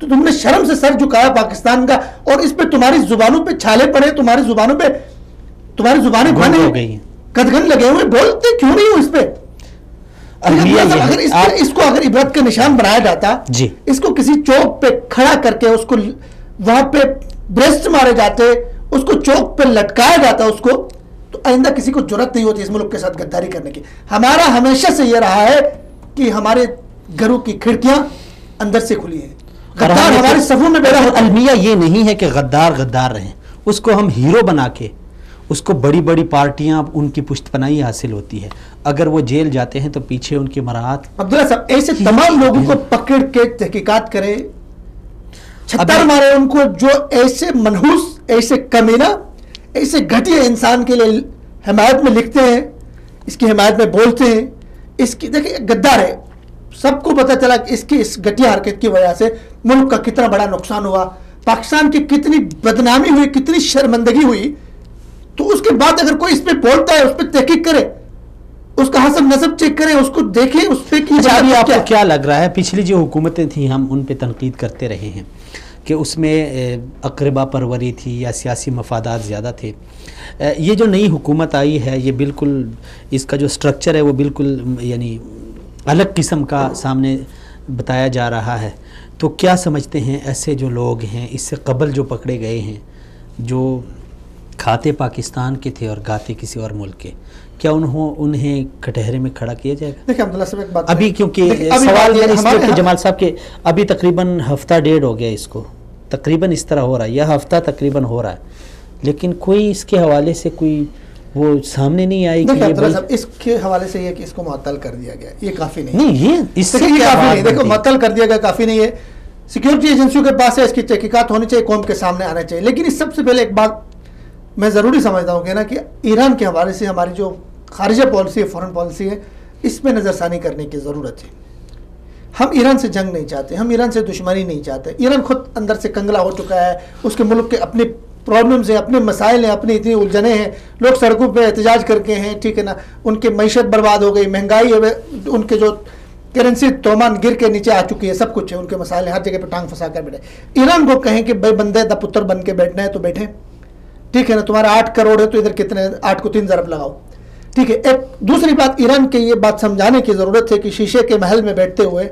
تم نے شرم سے سر جھکایا پاکستان کا, اور اس پہ تمہاری زبانوں پہ چھالے پڑے, تمہاری زبانوں پہ تمہاری زبانیں گھن ہو گئی, قدغن لگے ہوئے, بولتے کیوں نہیں ہو اس پہ. اگر اس کو اگر عبرت کا نشان بنایا جاتا, اس کو کسی چوک پہ کھڑا کر کے اس کو وہاں پہ بریسٹ مارے جاتے, اس کو چوک پہ لٹکایا جاتا اس کو, تو آئندہ کسی کو جرات نہیں ہوتی اس ملک کے ساتھ غداری کرنے کی. ہمارا ہمیشہ سے یہ رہا ہے کہ ہمارے گھروں کی کھڑکیاں اندر سے کھلی ہیں, غدار ہمارے صفوں میں بیٹھا ہوتا ہے. المیہ یہ نہیں ہے کہ غدار غدار رہیں, اس کو ہم ہیرو بنا کے اس کو بڑی بڑی پارٹیاں ان کی پشت پناہی حاصل ہوتی ہے. اگر وہ جیل جاتے ہیں تو پیچھے ان کی مراعات. عبداللہ صاحب ایسے تمام لوگوں کو پکڑ کے تحقیقات کرے, چھتر مارے ان کو, جو ایسے منحوس, ایسے کمینہ, ایسے گھٹیا انسان کے لیے حمایت میں لکھتے ہیں, اس کی حمایت میں بولتے ہیں. اس کی دیکھیں گدار ہے, سب کو پتہ چلا کہ اس کی اس گھٹیا حرکت کی وجہ سے ملک کا کتنا بڑا نقصان ہوا, پاکستان کی کتنی بدنامی ہوئی, کتنی شرمندگی ہوئی. تو اس کے بعد اگر کوئی اس پہ بولتا ہے, اس پہ تحقیق کرے, اس کا حسب نسب چیک کریں, اس کو دیکھیں, اس پہ کی ابھی آپ کو کیا لگ رہا ہے پچھلی جو حکومتیں تھیں ہم ان پہ تنقید کرتے رہے ہیں کہ اس میں اقربا پروری تھی یا سیاسی مفادات زیادہ تھے. یہ جو نئی حکومت آئی ہے یہ بالکل اس کا جو سٹرکچر ہے وہ بالکل یعنی الگ قسم کا سامنے بتایا جا رہا ہے. تو کیا سمجھتے ہیں ایسے جو لوگ ہیں اس سے قبل جو پکڑے گئے ہیں, جو کھاتے پاکستان کے تھے اور گاتے کسی اور ملک کے, کیا انہیں کٹہرے میں کھڑا کیا جائے گا؟ دیکھیں عبداللہ صاحب ایک بات ابھی کیونکہ سوال یہ اس کے جمال صاحب کے ابھی تقریباً ہفتہ ڈیڑھ ہو گیا اس کو, تقریباً اس طرح ہو رہا ہے, یہ ہفتہ تقریباً ہو رہا ہے, لیکن کوئی اس کے حوالے سے کوئی وہ سامنے نہیں آئی. دیکھیں عبداللہ صاحب اس کے حوالے سے یہ کہ اس کو معطل کر دیا گیا, یہ کافی نہیں. نہیں یہ اس سے کافی نہیں, دیکھو معطل کر دیا گیا کافی نہیں ہے. سیکیورٹی ایجنسیوں کے پاس ہے, اس کی تحقیقات ہونی چاہیے, قوم کے سامنے آنا چاہیے. لیکن اس سب سے پہلے ایک بات میں ضروری سمجھتا ہوں کہ نا کہ ایران کے حوالے سے ہماری جو خارجہ پالیسی ہے, فورن پالیسی ہے, اس پہ نظر ثانی کرنے کی ضرورت ہے. ہم ایران سے جنگ نہیں چاہتے, ہم ایران سے دشمنی نہیں چاہتے. ایران خود اندر سے کنگلا ہو چکا ہے, اس کے ملک کے اپنے پرابلمز ہیں, اپنے مسائل ہیں, اپنی اتنی الجھنیں ہیں, لوگ سڑکوں پہ احتجاج کر کے ہیں, ٹھیک ہے نا, ان کی معیشت برباد ہو گئی, مہنگائی ہے, ان کے جو کرنسی تومان گر کے نیچے آ چکی ہے, سب کچھ ہے, ان کے مسائل ہیں, ہر جگہ پہ ٹانگ پھنسا کر بیٹھے. ایران کو کہیں کہ بھائی بندے دا پتر بن کے بیٹھنا ہے تو بیٹھے, ٹھیک ہے نا, تمہارا 8 کروڑ ہے تو ادھر کتنے, 8 کو 3 ضرب لگاؤ, ٹھیک ہے. ایک دوسری بات ایران کے یہ بات سمجھانے کی ضرورت ہے کہ شیشے کے محل میں بیٹھتے ہوئے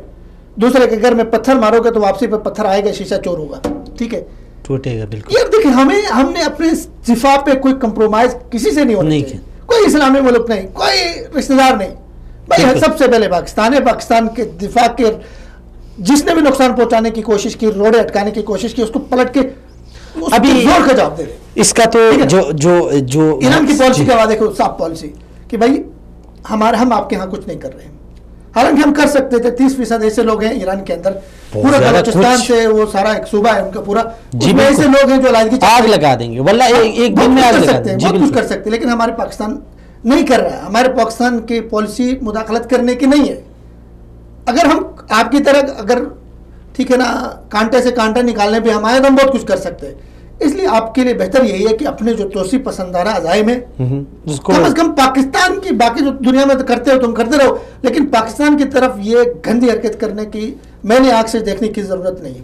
دوسرے کے گھر میں پتھر مارو گے تو واپسی پہ پتھر آئے گا, شیشہ چور ہوگا, ٹھیک ہے, ٹوٹے گا. بالکل یہ دیکھیں ہم نے اپنے دفاع پہ کوئی کمپرومائز کسی سے نہیں ہونا چاہیے, کوئی اسلامی ملک نہیں, کوئی رشتہ دار نہیں. بھائی سب سے پہلے پاکستان ہے, پاکستان کے دفاع کے جس نے بھی نقصان پہنچانے کی کوشش کی, روڑے اٹکانے کی کوشش کی, اس کو پلٹ کے ابھی زور کا جواب دے دیں. اس کا تو جو ایران کی پالیسی کا دیکھو, صاف پالیسی کہ بھائی ہم آپ کے ہاں کچھ نہیں کر رہے ہیں. حالانکہ ہم کر سکتے تھے, 30% ایسے لوگ ہیں ایران کے اندر, پورا بلوچستان سے وہ سارا ایک صوبہ ہے ان کا پورا, اس میں ایسے لوگ ہیں جو علیحدگی آگ لگا دیں گے, واللہ ایک دن میں آگ لگا دیں گے, بہت کچھ کر سکتے ہیں. لیکن ہمارے پاکستان نہیں کر رہا ہے. ہمارے پاکستان کی پالیسی مداخلت کرنے کی نہیں ہے. اگر ہم آپ کی طرح اگر ٹھیک ہے نا کانٹے سے کانٹا نکالنے پہ ہم آئے تو ہم بہت کچھ کر سکتے ہیں. اس لیے آپ کے لیے بہتر یہی ہے کہ اپنے جو توسیع پسندانہ عزائم ہے کم از کم پاکستان کی, باقی جو دنیا میں کرتے ہو تم کرتے رہو, لیکن پاکستان کی طرف یہ گندی حرکت کرنے کی میں نے آنکھ سے دیکھنے کی ضرورت نہیں ہے,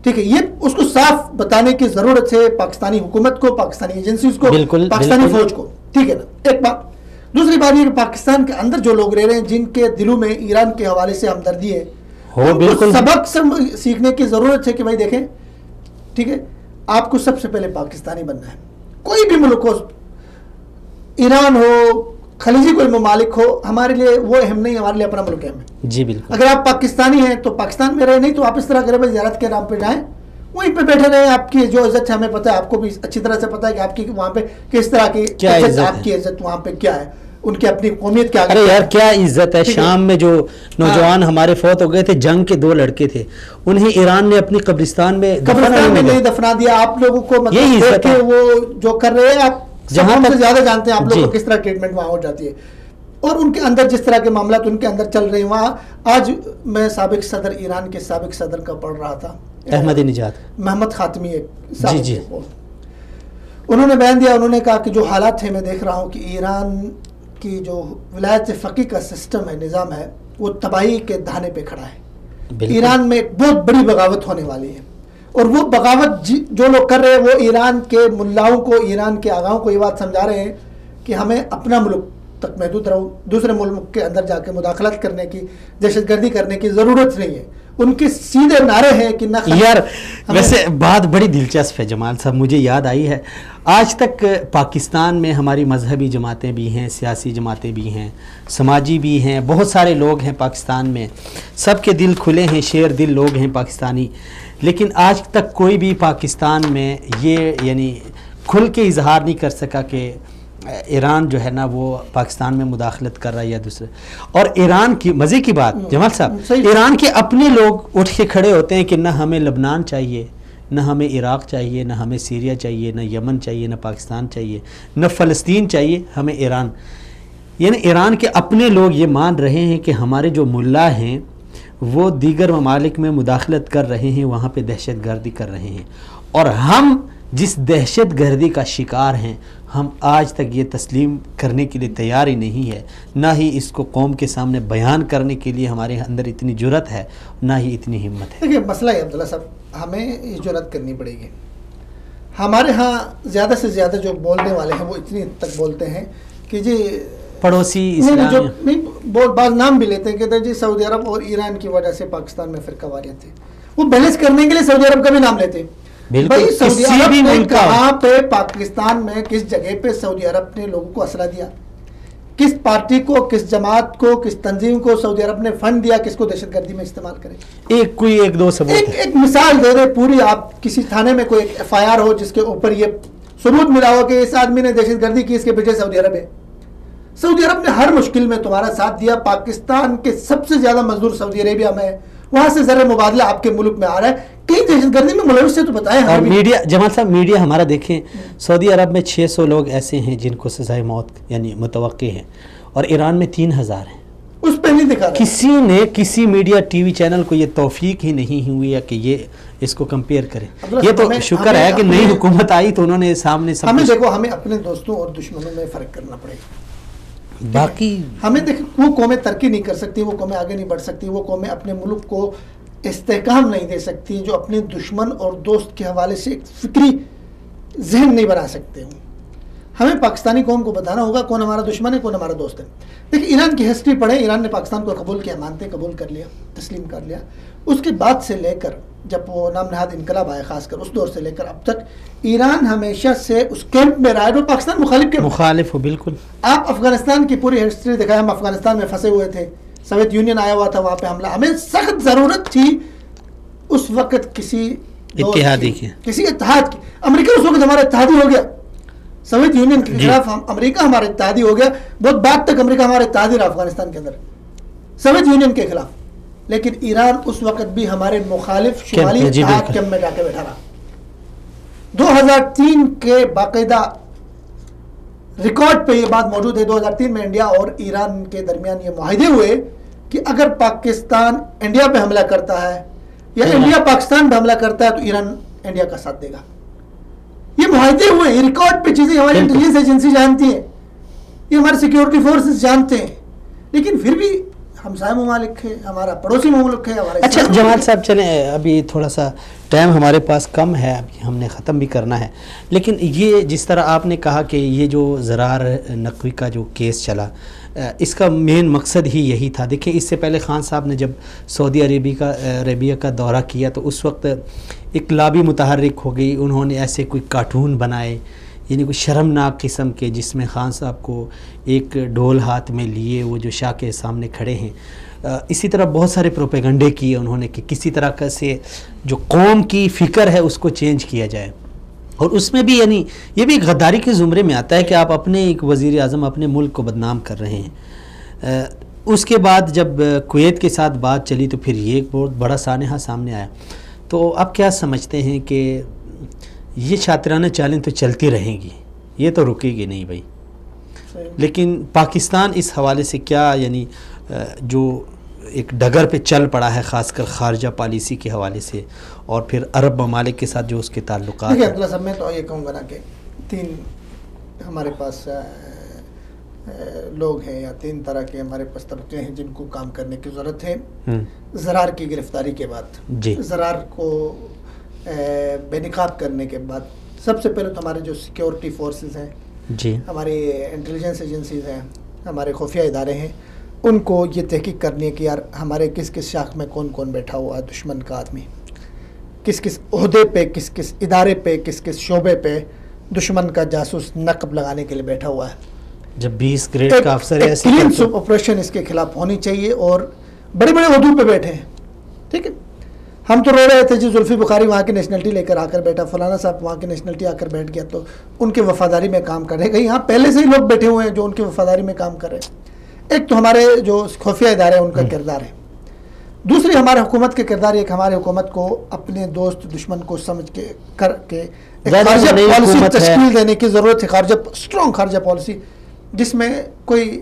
ٹھیک ہے. یہ اس کو صاف بتانے کی ضرورت ہے پاکستانی حکومت کو, پاکستانی ایجنسیز کو, پاکستانی فوج کو, ٹھیک ہے نا, ایک بات. دوسری بات یہ کہ پاکستان کے اندر جو لوگ رہ رہے ہیں جن کے دلوں میں ایران کے حوالے سے ہمدردی ہے, بالکل سبق سیکھنے کی ضرورت ہے کہ بھائی دیکھیں, ٹھیک ہے, آپ کو سب سے پہلے پاکستانی بننا ہے. کوئی بھی ملک ہو, ایران ہو, خلیجی کوئی ممالک ہو, ہمارے لیے وہ اہم نہیں, ہمارے لیے اپنا ملک اہم ہے. جی بالکل. اگر آپ پاکستانی ہیں تو پاکستان میں رہے, نہیں تو آپ اس طرح کریں بھائی زیارت کے نام پہ جائیں, وہیں پہ بیٹھے رہیں. آپ کی جو عزت ہے ہمیں پتہ ہے, آپ کو بھی اچھی طرح سے پتہ ہے کہ آپ کی وہاں پہ کس طرح کی عزت, آپ کی عزت وہاں پہ کیا ہے, ان کی اپنی قومیت کیا. ارے یار کیا عزت ہے. شام میں جو نوجوان ہمارے فوت ہو گئے تھے, جنگ کے 2 لڑکے تھے, انہیں ایران نے اپنی قبرستان میں نہیں دفنا دیا. آپ لوگوں کو مطلب کہ وہ جو کر رہے ہیں, آپ جہاں سے زیادہ جانتے ہیں آپ لوگوں کو کس طرح ٹریٹمنٹ وہاں ہو جاتی ہے, اور ان کے اندر جس طرح کے معاملات ان کے اندر چل رہے ہیں وہاں. آج میں سابق صدر, ایران کے سابق صدر کا پڑھ رہا تھا, احمدی نژاد, محمد خاتمی, ایک انہوں نے بیان دیا. انہوں نے کہا کہ جو حالات ہیں میں دیکھ رہا ہوں کہ ایران کی جو ولایت فقیہ کا سسٹم ہے, نظام ہے, وہ تباہی کے دہانے پہ کھڑا ہے. ایران میں ایک بہت بڑی بغاوت ہونے والی ہے, اور وہ بغاوت جو لوگ کر رہے ہیں وہ ایران کے ملاؤں کو, ایران کے آغاؤں کو یہ بات سمجھا رہے ہیں کہ ہمیں اپنا ملک تک محدود رہو, دوسرے ملک کے اندر جا کے مداخلت کرنے کی, دہشت گردی کرنے کی ضرورت نہیں ہے. ان کے سیدھے نعرے ہیں کہ نہ. یار ویسے بات بڑی دلچسپ ہے جمال صاحب, مجھے یاد آئی ہے, آج تک پاکستان میں ہماری مذہبی جماعتیں بھی ہیں, سیاسی جماعتیں بھی ہیں, سماجی بھی ہیں, بہت سارے لوگ ہیں پاکستان میں, سب کے دل کھلے ہیں, شیر دل لوگ ہیں پاکستانی, لیکن آج تک کوئی بھی پاکستان میں یہ یعنی کھل کے اظہار نہیں کر سکا کہ ایران جو ہے نا وہ پاکستان میں مداخلت کر رہا ہے یا دوسرے. اور ایران کی مزے کی بات جمال صاحب، ایران کے اپنے لوگ اٹھ کے کھڑے ہوتے ہیں کہ نہ ہمیں لبنان چاہیے، نہ ہمیں عراق چاہیے، نہ ہمیں سیریا چاہیے، نہ یمن چاہیے، نہ پاکستان چاہیے، نہ فلسطین چاہیے، ہمیں ایران. یعنی ایران کے اپنے لوگ یہ مان رہے ہیں کہ ہمارے جو ملا ہیں وہ دیگر ممالک میں مداخلت کر رہے ہیں، وہاں پہ دہشت گردی کر رہے ہیں، اور ہم جس دہشت گردی کا شکار ہیں ہم آج تک یہ تسلیم کرنے کے لیے تیار ہی نہیں ہے، نہ ہی اس کو قوم کے سامنے بیان کرنے کے لیے ہمارے اندر اتنی جرت ہے، نہ ہی اتنی ہمت ہے. دیکھیے مسئلہ ہے عبداللہ صاحب، ہمیں یہ جرت کرنی پڑے گی. ہمارے ہاں زیادہ سے زیادہ جو بولنے والے ہیں وہ اتنی تک بولتے ہیں کہ جی پڑوسی بعض نام بھی لیتے ہیں کہ جی سعودی عرب اور ایران کی وجہ سے پاکستان میں فرقہ واریت ہے. وہ بیلنس کرنے کے لیے سعودی عرب کا بھی نام لیتے ہیں. بھائی سعودی عرب نے کہاں پہ پاکستان میں کس جگہ پہ سعودی عرب نے لوگوں کو اسلحہ دیا؟ کس پارٹی کو، کس جماعت کو، کس تنظیم کو سعودی عرب نے فنڈ دیا؟ کس کو دہشت گردی میں استعمال کرے؟ ایک دو ثبوت، ایک مثال دے دے پوری. آپ کسی تھانے میں کوئی ایف آئی آر ہو جس کے اوپر یہ ثبوت ملا ہو کہ اس آدمی نے دہشت گردی کی، اس کے پیچھے سعودی عرب ہے. سعودی عرب نے ہر مشکل میں تمہارا ساتھ دیا. پاکستان کے سب سے زیادہ مزدور سعودی عربیہ میں ہے، وہاں سے زر مبادلہ آپ کے ملک میں آ رہا ہے. کئی دہشت گردی میں ملوث سے تو بتائیں. اور میڈیا جمال صاحب، میڈیا ہمارا دیکھیں، سعودی عرب میں 600 لوگ ایسے ہیں جن کو سزائے موت یعنی متوقع ہے، اور ایران میں 3000 ہیں. اس پہ نہیں دکھا رہا کسی میڈیا ٹی وی چینل کو یہ توفیق ہی نہیں ہوئی ہے کہ یہ اس کو کمپیئر کرے. یہ تو شکر ہے کہ نئی حکومت آئی تو انہوں نے سامنے سب ہمیں دیکھو، ہمیں اپنے دوستوں اور دشمنوں میں فرق کرنا پڑے گا. باقی ہمیں دیکھیں، وہ قومیں ترقی نہیں کر سکتی، وہ قومیں آگے نہیں بڑھ سکتی، وہ قومیں اپنے ملک کو استحکام نہیں دے سکتی جو اپنے دشمن اور دوست کے حوالے سے ایک فکری ذہن نہیں بنا سکتے. ہمیں پاکستانی قوم کو بتانا ہوگا کون ہمارا دشمن ہے، کون ہمارا دوست ہے. دیکھیں ایران کی ہسٹری پڑھیں، ایران نے پاکستان کو قبول کیا، مانتے قبول کر لیا، تسلیم کر لیا. اس کے بعد سے لے کر جب وہ نام نہاد انقلاب آیا، خاص کر اس دور سے لے کر اب تک ایران ہمیشہ سے اس کیمپ میں رہا ہے جو پاکستان مخالف ہو. بالکل. آپ افغانستان کی پوری ہسٹری دکھائیں، ہم افغانستان میں پھنسے ہوئے تھے، سوویت یونین آیا ہوا تھا، وہاں پہ حملہ. ہمیں سخت ضرورت تھی اس وقت کسی اتحادی کی، کسی اتحاد کی. امریکہ اس وقت ہمارا اتحادی ہو گیا، سوویت یونین کے خلاف امریکہ ہمارا اتحادی ہو گیا. بہت بعد تک امریکہ ہمارا اتحادی رہا افغانستان کے اندر سوویت یونین کے خلاف. لیکن ایران اس وقت بھی ہمارے مخالف شمالی اتحاد کیمپ میں جا کے بیٹھا رہا. 2003 کے باقاعدہ ریکارڈ پہ یہ بات موجود ہے. 2003 میں انڈیا اور ایران کے درمیان یہ معاہدے ہوئے کہ اگر پاکستان انڈیا پہ حملہ کرتا ہے یا انڈیا پاکستان پہ حملہ کرتا ہے تو ایران انڈیا کا ساتھ دے گا. یہ معاہدے ہوئے، یہ ریکارڈ پہ چیزیں ہماری انٹیلیجنس ایجنسی جانتی ہیں، یہ ہمارے سیکیورٹی فورسز جانتے ہیں. لیکن پھر بھی ہمسائے ممالک ہے، ہمارا پڑوسی مملک ہے ہمارا. اچھا جمال صاحب، چلیں ابھی تھوڑا سا ٹائم ہمارے پاس کم ہے، ابھی ہم نے ختم بھی کرنا ہے. لیکن یہ جس طرح آپ نے کہا کہ یہ جو زرار نقوی کا جو کیس چلا، اس کا مین مقصد ہی یہی تھا. دیکھیں اس سے پہلے خان صاحب نے جب سعودی عربیہ کا دورہ کیا تو اس وقت ایک لابی متحرک ہو گئی. انہوں نے ایسے کوئی کارٹون بنائے یعنی کوئی شرمناک قسم کے، جس میں خان صاحب کو ایک ڈھول ہاتھ میں لیے وہ جو شاہ کے سامنے کھڑے ہیں. اسی طرح بہت سارے پروپیگنڈے کیے انہوں نے کہ کسی طرح سے جو قوم کی فکر ہے اس کو چینج کیا جائے. اور اس میں بھی یعنی یہ بھی غداری کے زمرے میں آتا ہے کہ آپ اپنے ایک وزیر اعظم اپنے ملک کو بدنام کر رہے ہیں. اس کے بعد جب کویت کے ساتھ بات چلی تو پھر یہ ایک بہت بڑا سانحہ سامنے آیا. تو آپ کیا سمجھتے ہیں کہ یہ شاطرانہ چالیں تو چلتی رہیں گی، یہ تو رکے گی نہیں بھائی، لیکن پاکستان اس حوالے سے کیا یعنی جو ایک ڈگر پہ چل پڑا ہے خاص کر خارجہ پالیسی کے حوالے سے اور پھر عرب ممالک کے ساتھ جو اس کے تعلقات ہیں؟ عبداللہ صاحب میں تو یہ کہوں گا نا کہ 3 ہمارے پاس لوگ ہیں یا 3 طرح کے ہمارے پاس طبقے ہیں جن کو کام کرنے کی ضرورت ہے. زرار کی گرفتاری کے بعد، زرار کو بے نقاب کرنے کے بعد، سب سے پہلے تو ہمارے جو سیکیورٹی فورسز ہیں، ہماری انٹیلیجنس ایجنسیز ہیں، ہمارے خفیہ ادارے ہیں، ان کو یہ تحقیق کرنی ہے کہ یار ہمارے کس کس شاخ میں کون کون بیٹھا ہوا ہے دشمن کا آدمی، کس کس عہدے پہ، کس کس ادارے پہ، کس کس شعبے پہ دشمن کا جاسوس نقب لگانے کے لیے بیٹھا ہوا ہے. جب 20 گریڈ کا افسر ہے، کلین سوپ آپریشن اس کے خلاف ہونی چاہیے اور بڑے بڑے عہدوں پہ بیٹھے ہیں. ٹھیک ہے، ہم تو رو رہے تھے جی زلفی بخاری وہاں کی نیشنلٹی لے کر آ کر بیٹھا، فلانا صاحب وہاں کی نیشنلٹی آ کر بیٹھ گیا تو ان کی وفاداری میں کام کر رہے ہیں. یہاں پہلے سے ہی لوگ بیٹھے ہوئے ہیں جو ان کی وفاداری میں کام کر رہے ہیں. ایک تو ہمارے جو خفیہ ادارے ہیں ان کا کردار ہے، دوسری ہمارے حکومت کے کردار ہے کہ ہماری حکومت کو اپنے دوست دشمن کو سمجھ کے کر کے خارجہ پالیسی تشکیل دینے کی ضرورت ہے، اسٹرانگ خارجہ پالیسی جس میں کوئی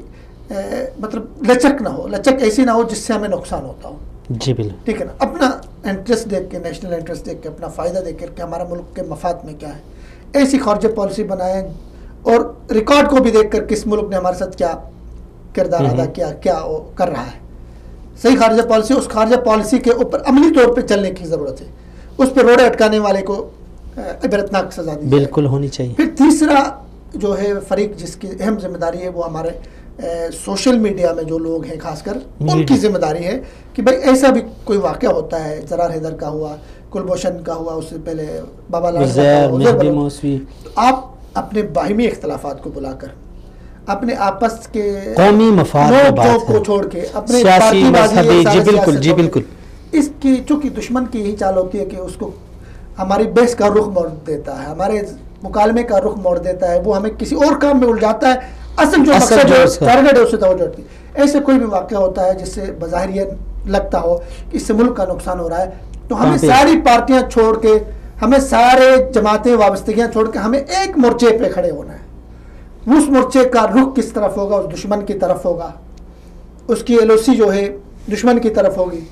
مطلب لچک نہ ہو، لچک ایسی نہ ہو جس سے ہمیں نقصان ہوتا ہو. جی بالکل ٹھیک ہے نا، اپنا انٹرسٹ دیکھ کے، نیشنل انٹرسٹ دیکھ کے، اپنا فائدہ دیکھ کر کہ ہمارا ملک کے مفاد میں کیا ہے، ایسی خارجہ پالیسی بنائیں. اور ریکارڈ کو بھی دیکھ کر کس ملک نے ہمارے ساتھ کیا کردار ادا کیا، کیا وہ کر رہا ہے. صحیح خارجہ پالیسی، اس خارجہ پالیسی کے اوپر عملی طور پہ چلنے کی ضرورت ہے. اس پہ روڑے اٹکانے والے کو عبرتناک سزا دی بالکل ہونی چاہیے. پھر تیسرا جو ہے فریق جس کی اہم ذمہ داری ہے وہ ہمارے سوشل میڈیا میں جو لوگ ہیں خاص کر ان کی ذمہ داری ہے کہ بھائی ایسا بھی کوئی واقعہ ہوتا ہے، زرار حیدر کا ہوا، کلبھوشن کا ہوا، اس سے پہلے بابا لال مہدی موسوی، آپ اپنے باہمی اختلافات کو بلا کر، اپنے آپس کے قومی مفاد کو چھوڑ کے، اپنے سیاسی مذہبی، جی بالکل جی بالکل، اس کی چونکہ دشمن کی یہی چال ہوتی ہے کہ اس کو ہماری بحث کا رخ موڑ دیتا ہے، ہمارے مکالمے کا رخ موڑ دیتا ہے، وہ ہمیں کسی اور کام میں الجھاتا ہے، اصل جو مقصد جو ٹارگیٹ ہے اس سے توجہ ہوتی ہے. ایسے کوئی بھی واقعہ ہوتا ہے جس سے بظاہر یہ لگتا ہو کہ اس سے ملک کا نقصان ہو رہا ہے تو ہمیں ساری پارٹیاں چھوڑ کے، ہمیں سارے جماعتیں وابستگیاں چھوڑ کے ہمیں ایک مورچے پہ کھڑے ہونا ہے. اس مورچے کا رخ کس طرف ہوگا؟ اس دشمن کی طرف ہوگا، اس کی ایل او سی جو ہے دشمن کی طرف ہوگی.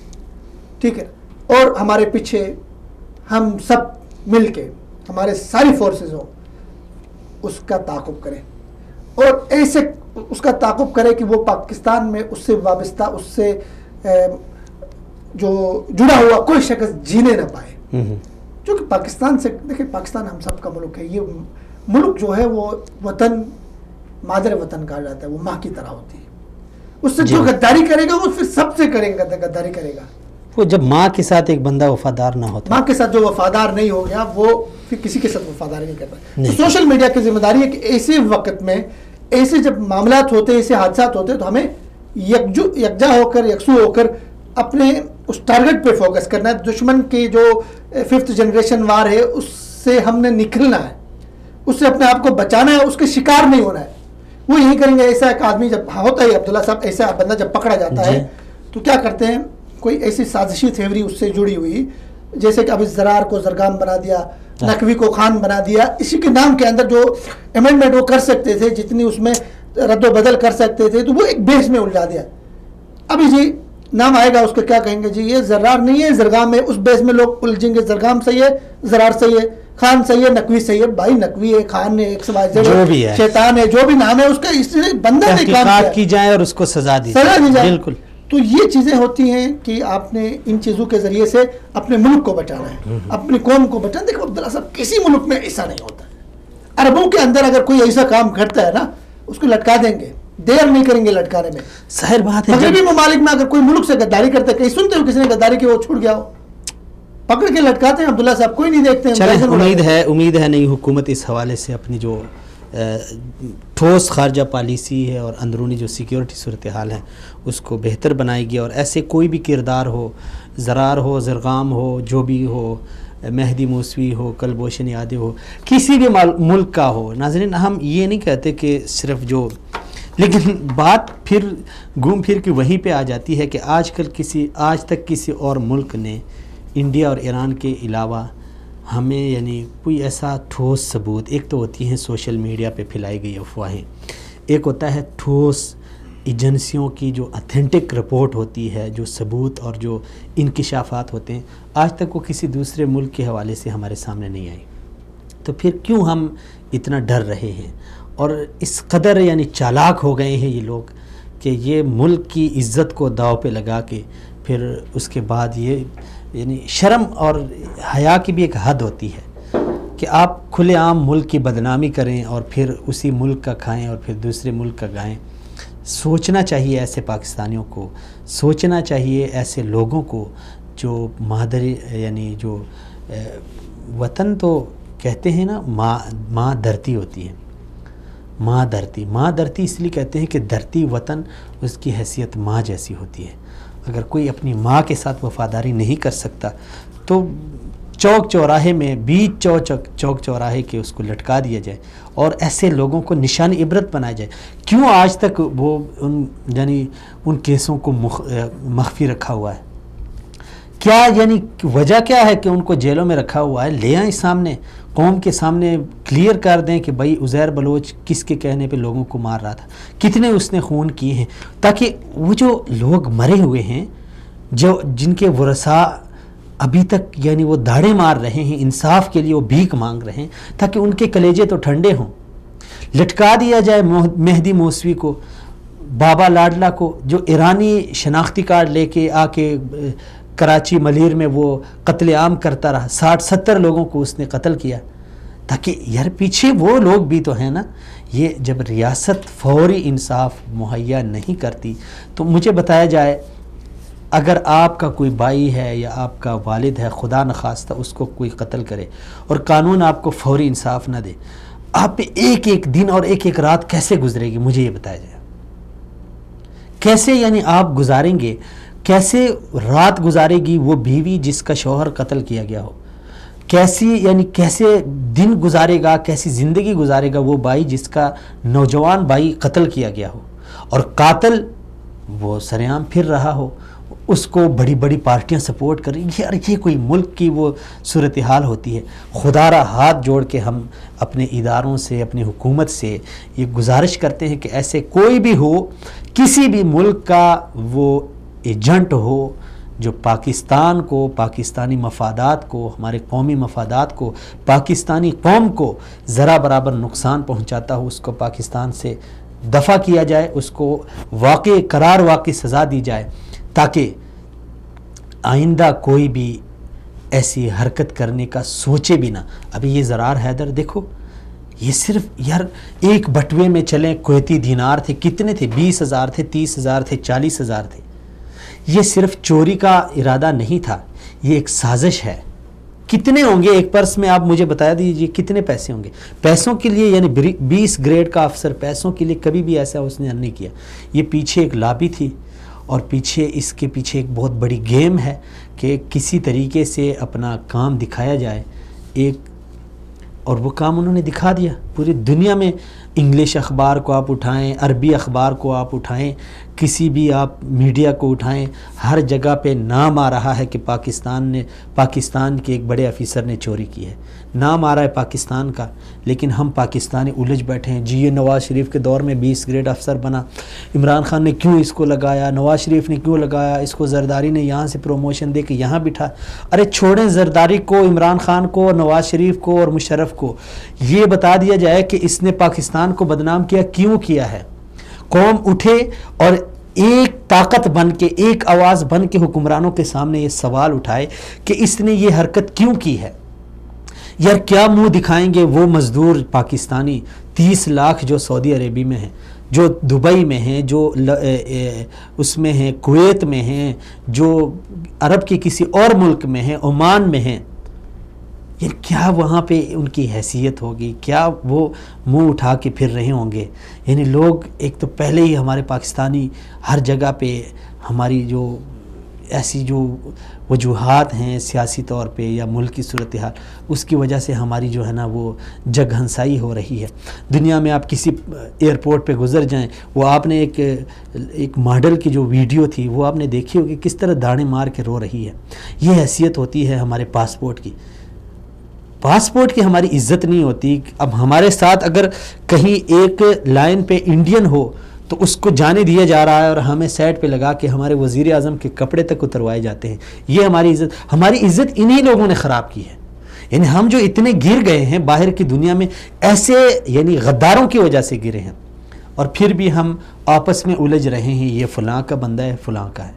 ٹھیک ہے، اور ہمارے پیچھے ہم سب مل کے، ہمارے ساری فورسز ہوں، اس کا تعاقب کریں اور ایسے اس کا تعاقب کرے کہ وہ پاکستان میں اس سے وابستہ، اس سے جو جڑا ہوا کوئی شخص جینے نہ پائے. کیونکہ پاکستان سے دیکھیں، پاکستان ہم سب کا ملک ہے. یہ ملک جو ہے وہ وطن، مادر وطن کہا جاتا ہے، وہ ماں کی طرح ہوتی ہے. اس سے جو غداری کرے گا وہ پھر سب سے کرے گا، غداری کرے گا. وہ جب ماں کے ساتھ ایک بندہ وفادار نہ ہوتا، ماں کے ساتھ جو وفادار نہیں ہو گیا وہ پھر کسی کے ساتھ وفادار نہیں کرتا. سوشل میڈیا کی ذمہ داری ہے کہ ایسے وقت میں، ایسے جب معاملات ہوتے، ایسے حادثات ہوتے تو ہمیں یکجا ہو کر، یکسو ہو کر اپنے اس ٹارگٹ پہ فوکس کرنا ہے. دشمن کی جو 5th جنریشن وار ہے اس سے ہم نے نکلنا ہے، اس سے اپنے آپ کو بچانا ہے، اس کے شکار نہیں ہونا ہے. وہ یہی کریں گے. ایسا ایک آدمی جب ہوتا ہے عبداللہ صاحب، ایسا بندہ جب پکڑا جاتا ہے تو کیا کرتے ہیں، کوئی ایسی سازشی تھیوری اس سے جڑی ہوئی، جیسے کہ ابھی زرار کو زرگام بنا دیا، نقوی کو خان بنا دیا. اسی کے نام کے اندر جو امینڈمنٹ وہ کر سکتے تھے، جتنی اس میں رد و بدل کر سکتے تھے، تو وہ ایک بیس میں الجھا دیا. ابھی جی نام آئے گا اس کو کیا کہیں گے، جی یہ زرار نہیں ہے، زرگام ہے. اس بیس میں لوگ الجھیں گے، زرگام صحیح ہے، زرار صحیح ہے، خان صحیح ہے، نقوی صحیح ہے. بھائی نقوی ہے، خان ہے، شیطان ہے، جو بھی نام ہے اس کا، اس بندہ نے کام کی جائے اور اس کو سزا دی جائے. بالکل. تو یہ چیزیں ہوتی ہیں کہ آپ نے ان چیزوں کے ذریعے سے اپنے ملک کو بچانا ہے، اپنی قوم کو بچانا. دیکھو عبداللہ صاحب، کسی ملک میں ایسا نہیں ہوتا. عربوں کے اندر اگر کوئی ایسا کام کرتا ہے نا، اس کو لٹکا دیں گے، دیر نہیں کریں گے لٹکانے میں. ظاہر بات ہے، مغربی ممالک میں اگر کوئی ملک سے غداری کرتا ہے، کہیں سنتے ہو کسی نے غداری کی وہ چھوٹ گیا ہو، پکڑ کے لٹکاتے ہیں عبداللہ صاحب، کوئی نہیں دیکھتے ہیں. امید ہے نئی حکومت اس حوالے سے اپنی جو ٹھوس خارجہ پالیسی ہے اور اندرونی جو سیکیورٹی صورتحال ہے اس کو بہتر بنائے گی. اور ایسے کوئی بھی کردار ہو، زرار ہو، زرگام ہو، جو بھی ہو، مہدی موسوی ہو، کلبھوشن یادو ہو، کسی بھی ملک کا ہو. ناظرین، ہم یہ نہیں کہتے کہ صرف جو، لیکن بات پھر گھوم پھر کے وہیں پہ آ جاتی ہے کہ آج تک کسی اور ملک نے انڈیا اور ایران کے علاوہ ہمیں یعنی کوئی ایسا ٹھوس ثبوت، ایک تو ہوتی ہیں سوشل میڈیا پہ پھیلائی گئی افواہیں، ایک ہوتا ہے ٹھوس ایجنسیوں کی جو اتھینٹک رپورٹ ہوتی ہے، جو ثبوت اور جو انکشافات ہوتے ہیں، آج تک وہ کسی دوسرے ملک کے حوالے سے ہمارے سامنے نہیں آئی. تو پھر کیوں ہم اتنا ڈر رہے ہیں اور اس قدر یعنی چالاک ہو گئے ہیں یہ لوگ کہ یہ ملک کی عزت کو داؤ پہ لگا کے پھر اس کے بعد یہ یعنی شرم اور حیا کی بھی ایک حد ہوتی ہے کہ آپ کھلے عام ملک کی بدنامی کریں اور پھر اسی ملک کا کھائیں اور پھر دوسرے ملک کا گائیں. سوچنا چاہیے ایسے پاکستانیوں کو، سوچنا چاہیے ایسے لوگوں کو جو مادری یعنی جو وطن تو کہتے ہیں نا، ماں دھرتی ہوتی ہے. ماں دھرتی اس لیے کہتے ہیں کہ دھرتی وطن اس کی حیثیت ماں جیسی ہوتی ہے. اگر کوئی اپنی ماں کے ساتھ وفاداری نہیں کر سکتا تو چوک چوراہے میں بیچ چوک چوراہے کے اس کو لٹکا دیا جائے اور ایسے لوگوں کو نشان عبرت بنایا جائے. کیوں آج تک وہ ان کیسوں کو مخفی رکھا ہوا ہے؟ کیا یعنی وجہ کیا ہے کہ ان کو جیلوں میں رکھا ہوا ہے؟ لے آئیں سامنے، قوم کے سامنے کلیئر کر دیں کہ بھائی عزیر بلوچ کس کے کہنے پہ لوگوں کو مار رہا تھا، کتنے اس نے خون کیے ہیں، تاکہ وہ جو لوگ مرے ہوئے ہیں، جن کے ورثاء ابھی تک یعنی وہ دھاڑے مار رہے ہیں، انصاف کے لیے وہ بھیک مانگ رہے ہیں، تاکہ ان کے کلیجے تو ٹھنڈے ہوں. لٹکا دیا جائے مہدی موسوی کو، بابا لاڈلا کو، جو ایرانی شناختی کارڈ لے کے آ کے کراچی ملیر میں وہ قتل عام کرتا رہا، 60-70 لوگوں کو اس نے قتل کیا. تاکہ یار پیچھے وہ لوگ بھی تو ہیں نا. یہ جب ریاست فوری انصاف مہیا نہیں کرتی تو مجھے بتایا جائے، اگر آپ کا کوئی بھائی ہے یا آپ کا والد ہے، خدا نخواستہ اس کو کوئی قتل کرے اور قانون آپ کو فوری انصاف نہ دے، آپ پہ ایک ایک دن اور ایک ایک رات کیسے گزرے گی؟ مجھے یہ بتایا جائے. کیسے یعنی آپ گزاریں گے، کیسے رات گزارے گی وہ بیوی جس کا شوہر قتل کیا گیا ہو؟ کیسے دن گزارے گا، کیسی زندگی گزارے گا وہ بھائی جس کا نوجوان بھائی قتل کیا گیا ہو اور قاتل وہ سرعام پھر رہا ہو، اس کو بڑی بڑی پارٹیاں سپورٹ کر رہی ہیں؟ یار یہ کوئی ملک کی وہ صورتحال ہوتی ہے. خدا را ہاتھ جوڑ کے ہم اپنے اداروں سے، اپنی حکومت سے یہ گزارش کرتے ہیں کہ ایسے کوئی بھی ہو، کسی بھی ملک کا وہ ایجنٹ ہو جو پاکستان کو، پاکستانی مفادات کو، ہمارے قومی مفادات کو، پاکستانی قوم کو ذرا برابر نقصان پہنچاتا ہو، اس کو پاکستان سے دفع کیا جائے، اس کو واقعی سزا دی جائے، تاکہ آئندہ کوئی بھی ایسی حرکت کرنے کا سوچے بھی نہ. ابھی یہ زرار حیدر دیکھو، یہ صرف یار ایک بٹوے میں چلیں کویتی دینار تھے، کتنے تھے؟ 20,000 تھے، 30,000 تھے، 40,000 تھے. یہ صرف چوری کا ارادہ نہیں تھا، یہ ایک سازش ہے. کتنے ہوں گے ایک پرس میں؟ آپ مجھے بتا دیجئے کتنے پیسے ہوں گے؟ پیسوں کے لیے یعنی 20 گریڈ کا افسر پیسوں کے لیے کبھی بھی ایسا اس نے نہیں کیا. یہ پیچھے ایک لابی تھی اور اس کے پیچھے ایک بہت بڑی گیم ہے کہ کسی طریقے سے اپنا کام دکھایا جائے اور وہ کام انہوں نے دکھا دیا. پوری دنیا میں انگلش اخبار کو آپ اٹھائیں، عربی اخبار کو آپ اٹھائیں، کسی بھی آپ میڈیا کو اٹھائیں، ہر جگہ پہ نام آ رہا ہے کہ پاکستان کے ایک بڑے افیسر نے چوری کی ہے. نام آ رہا ہے پاکستان کا، لیکن ہم پاکستانی الجھ بیٹھے ہیں. جی یہ نواز شریف کے دور میں 20 گریڈ افسر بنا، عمران خان نے کیوں اس کو لگایا، نواز شریف نے کیوں لگایا، اس کو زرداری نے یہاں سے پروموشن دے کے یہاں بٹھا. ارے چھوڑیں زرداری کو، عمران خان کو، نواز شریف کو اور مشرف کو. یہ بتا دیا جائے کہ اس نے پاکستان کو بدنام کیا، کیوں کیا ہے. قوم اٹھے اور ایک طاقت بن کے، ایک آواز بن کے حکمرانوں کے سامنے یہ سوال اٹھائے کہ اس نے یہ حرکت کیوں کی ہے. یار کیا منہ دکھائیں گے وہ مزدور پاکستانی 30 لاکھ جو سعودی عربی میں ہیں، جو دبئی میں ہیں، جو اس میں ہیں، کویت میں ہیں، جو عرب کے کسی اور ملک میں ہیں، عمان میں ہیں. یہ کیا وہاں پہ ان کی حیثیت ہوگی؟ کیا وہ منہ اٹھا کے پھر رہے ہوں گے؟ یعنی لوگ ایک تو پہلے ہی ہمارے پاکستانی ہر جگہ پہ ہماری جو ایسی جو وجوہات ہیں سیاسی طور پہ یا ملک کی صورتحال، اس کی وجہ سے ہماری جو ہے نا وہ جگ ہنسائی ہو رہی ہے. دنیا میں آپ کسی ایئرپورٹ پہ گزر جائیں، وہ آپ نے ایک ماڈل کی جو ویڈیو تھی وہ آپ نے دیکھی ہوگی کس طرح داڑیں مار کے رو رہی ہے. یہ حیثیت ہوتی ہے ہمارے پاسپورٹ کی. پاسپورٹ کی ہماری عزت نہیں ہوتی. اب ہمارے ساتھ اگر کہیں ایک لائن پہ انڈین ہو تو اس کو جانے دیا جا رہا ہے اور ہمیں سائڈ پہ لگا کے ہمارے وزیر اعظم کے کپڑے تک اتروائے جاتے ہیں. یہ ہماری عزت انہی لوگوں نے خراب کی ہے. یعنی ہم جو اتنے گر گئے ہیں باہر کی دنیا میں، ایسے یعنی غداروں کی وجہ سے گرے ہیں، اور پھر بھی ہم آپس میں الجھ رہے ہیں یہ فلاں کا بندہ ہے، فلاں کا ہے.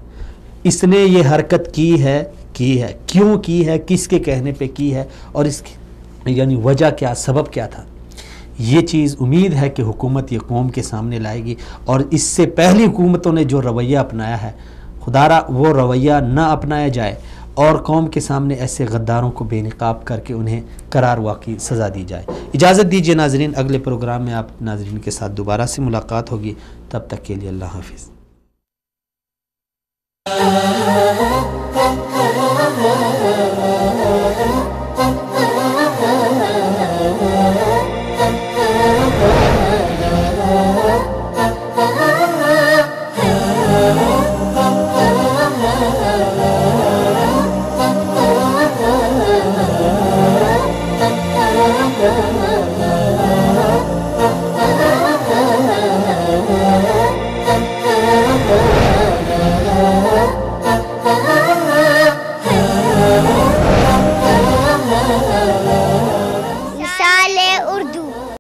اس نے یہ حرکت کی ہے، کیوں کی ہے، کس کے کہنے پہ کی ہے، اور اس کی یعنی وجہ کیا، سبب کیا تھا. یہ چیز امید ہے کہ حکومت یہ قوم کے سامنے لائے گی، اور اس سے پہلی حکومتوں نے جو رویہ اپنایا ہے خدارا وہ رویہ نہ اپنایا جائے، اور قوم کے سامنے ایسے غداروں کو بے نقاب کر کے انہیں قرار واقعی سزا دی جائے. اجازت دیجیے ناظرین، اگلے پروگرام میں آپ ناظرین کے ساتھ دوبارہ سے ملاقات ہوگی. تب تک کے لیے اللہ حافظ. ہے.